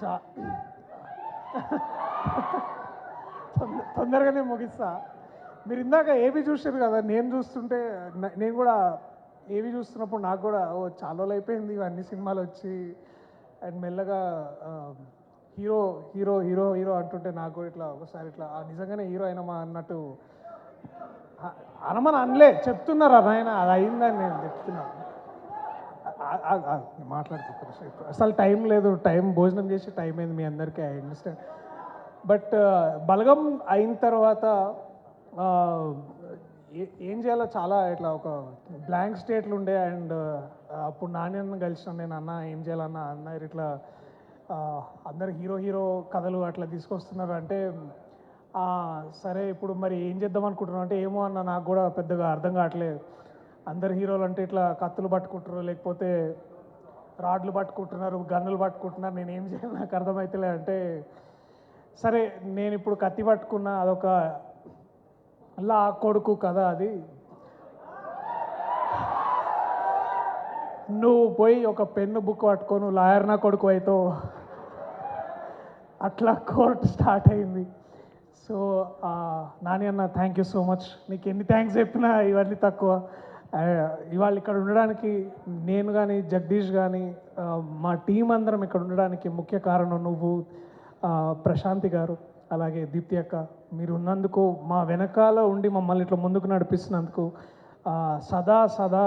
చా తొందరగానే ముగిస్తా. మీరు ఇందాక ఏవి చూసారు కదా, నేను చూస్తుంటే నేను కూడా ఏవి చూస్తున్నప్పుడు నాకు కూడా ఓ చాలా రోజులు అయిపోయింది ఇవన్నీ సినిమాలు వచ్చి అండ్ మెల్లగా హీరో హీరో హీరో హీరో అంటుంటే నాకు కూడా ఇట్లా ఒకసారి ఇట్లా నిజంగానే హీరో అయినమా అన్నట్టు అనమని అనలే, చెప్తున్నారా నాయన అది అయిందని నేను చెప్తున్నాను. మాట్లాడుతున్నాను అసలు టైం లేదు, టైం భోజనం చేసి టైం అయింది మీ అందరికీ, ఐ అండర్స్టాండ్. బట్ బలగం అయిన తర్వాత ఏం చేయాలో చాలా ఇట్లా ఒక బ్లాంక్ స్టేట్లు ఉండే. అండ్ అప్పుడు నాణ్యను కలిసిన నేను, అన్న ఏం చేయాలన్నా అన్నారు ఇట్లా అందరు హీరో హీరో కథలు అట్లా తీసుకొస్తున్నారు అంటే సరే ఇప్పుడు మరి ఏం చేద్దాం అనుకుంటున్నాను అంటే ఏమో అన్న నాకు కూడా పెద్దగా అర్థం కావట్లేదు. అందరు హీరోలు అంటే ఇట్లా కత్తులు పట్టుకుంటున్నారు, లేకపోతే రాడ్లు పట్టుకుంటున్నారు, గన్నులు పట్టుకుంటున్నారు, నేను ఏం చేయాలి నాకు అర్థమవుతలే అంటే సరే నేను ఇప్పుడు కత్తి పట్టుకున్నా, అదొక లా కొడుకు కథ అది. నువ్వు పోయి ఒక పెన్ను బుక్ పట్టుకో, నువ్వు లాయర్ నా కొడుకు అవుతావు, అట్లా కోర్టు స్టార్ట్ అయింది. సో నాని అన్న థ్యాంక్ యూ సో మచ్, నీకు ఎన్ని థ్యాంక్స్ చెప్పినా ఇవన్నీ తక్కువ. ఇవాళ ఇక్కడ ఉండడానికి నేను కానీ జగదీష్ కానీ మా టీం అందరం ఇక్కడ ఉండడానికి ముఖ్య కారణం నువ్వు, ప్రశాంతి గారు, అలాగే దీప్తి అక్క. మీరు ఉన్నందుకు, మా వెనకాల ఉండి మమ్మల్ని ఇట్లా ముందుకు నడిపిస్తున్నందుకు సదా సదా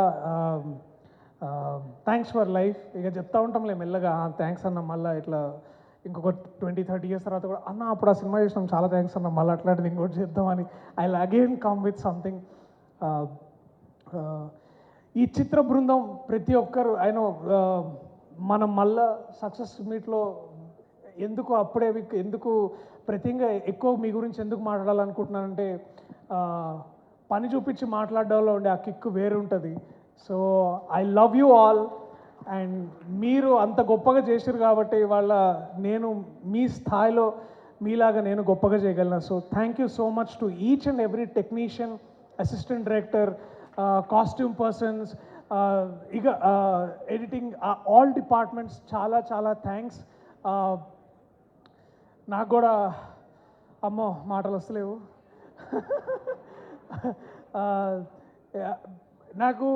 థ్యాంక్స్ ఫర్ లైఫ్. ఇక చెప్తా ఉంటాంలే మెల్లగా థ్యాంక్స్ అన్న, మళ్ళీ ఇట్లా ఇంకొక 20-30 years తర్వాత కూడా అన్న అప్పుడు ఆ సినిమా చేసినాం చాలా థ్యాంక్స్ అన్న, మళ్ళీ అట్లాంటిది ఇంకోటి చేద్దామని I will again come with something. ఈ చిత్ర బృందం ప్రతి ఒక్కరు ఆయన మనం మళ్ళా సక్సెస్ మీట్లో ఎందుకు అప్పుడే ఎందుకు ప్రతిగా ఎక్కువ మీ గురించి ఎందుకు మాట్లాడాలనుకుంటున్నానంటే పని చూపించి మాట్లాడడంలో ఉండే ఆ కిక్కు వేరు ఉంటుంది. So I love you all. And మీరు అంత గొప్పగా చేశారు కాబట్టి వాళ్ళ నేను మీ స్థాయిలో మీలాగా నేను గొప్పగా చేయగలను. So thank you so much to each and every technician, assistant director, costume persons, ఇక ఎడిటింగ్, ఆల్ డిపార్ట్మెంట్స్ చాలా చాలా థ్యాంక్స్. నాకు కూడా అమ్మో మాటలు వస్తలేవు. నాకు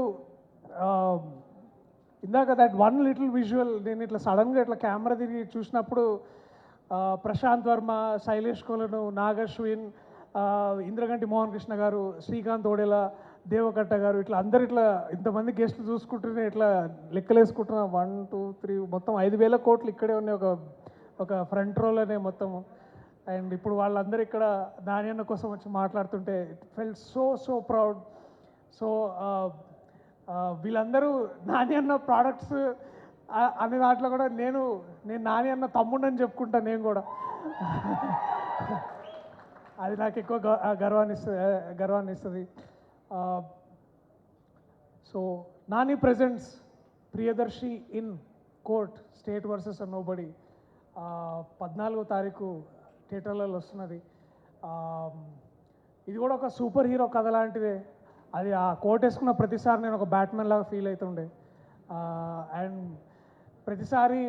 ఇందాక దట్ వన్ లిటిల్ విజువల్ నేను ఇట్లా సడన్గా ఇట్లా కెమెరా తిరిగి చూసినప్పుడు ప్రశాంత్ వర్మ, శైలేష్ కొలను, నాగశ్విన్, ఇంద్రగంటి మోహన్ కృష్ణ గారు, శ్రీకాంత్ ఓడేలా, దేవకట్ట గారు, ఇట్లా అందరు ఇట్లా ఇంతమంది గెస్టులు చూసుకుంటూనే ఇట్లా లెక్కలేసుకుంటున్నా 1, 2, 3 మొత్తం 5,000 కోట్లు ఇక్కడే ఉన్నాయి ఒక ఫ్రంట్ రోలోనే మొత్తం. అండ్ ఇప్పుడు వాళ్ళందరూ ఇక్కడ నాణ్యన్న కోసం వచ్చి మాట్లాడుతుంటే it felt so proud. So వీళ్ళందరూ నాణ్యన్న ప్రోడక్ట్స్ అనే దాంట్లో కూడా నేను నాణ్యన్న తమ్ముడని చెప్పుకుంటాను నేను కూడా. అది నాకు ఎక్కువ గర్వాన్ని ఇస్తుంది. So Nani presents Priyadarshi in court, state versus nobody, 14వ తారీఖు థియేటర్లలో వస్తున్నది. ఇది కూడా ఒక సూపర్ హీరో కథ లాంటిదే. అది ఆ కోట్ వేసుకున్న ప్రతిసారి నేను ఒక బ్యాట్మెన్ లాగా ఫీల్ అవుతుండే. అండ్ ప్రతిసారి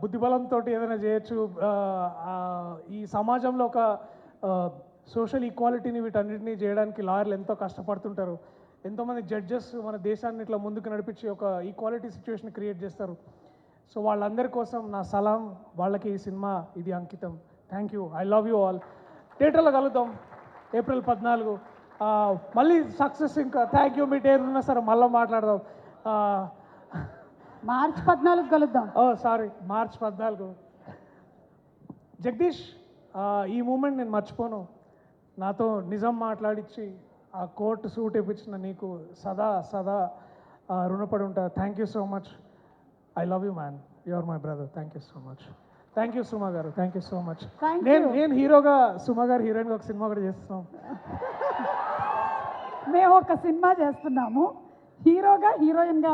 బుద్ధిబలంతో ఏదైనా చేయొచ్చు. ఈ సమాజంలో ఒక సోషల్ ఈక్వాలిటీని వీటన్నిటిని చేయడానికి లాయర్లు ఎంతో కష్టపడుతుంటారు. ఎంతోమంది జడ్జెస్ మన దేశాన్ని ఇట్లా ముందుకు నడిపించి ఒక ఈక్వాలిటీ సిచ్యువేషన్ క్రియేట్ చేస్తారు. సో వాళ్ళందరి కోసం నా సలాం, వాళ్ళకి ఈ సినిమా ఇది అంకితం. Thank you, I love you all. థియేటర్లో కలుద్దాం April 14. మళ్ళీ సక్సెస్. ఇంకా థ్యాంక్ యూ. మీ టేర్ ఉన్నా సరే మళ్ళీ మాట్లాడదాం. March 14 కలుద్దాం. Sorry, March 14. జగదీష్, ఈ మూమెంట్ నేను మర్చిపోను. నాతో నిజం మాట్లాడించి ఆ కోర్టు సూట్ ఇప్పించిన నీకు సదా సదా రుణపడి ఉంటా. Thank you so much. I love you man, you are my brother. Thank you so much. Thank you Suma garu, thank you so much. నేను హీరోగా, సుమ గారు హీరోయిన్గా ఒక సినిమా కూడా చేస్తున్నాం. మేము ఒక సినిమా చేస్తున్నాము, హీరోగా హీరోయిన్గా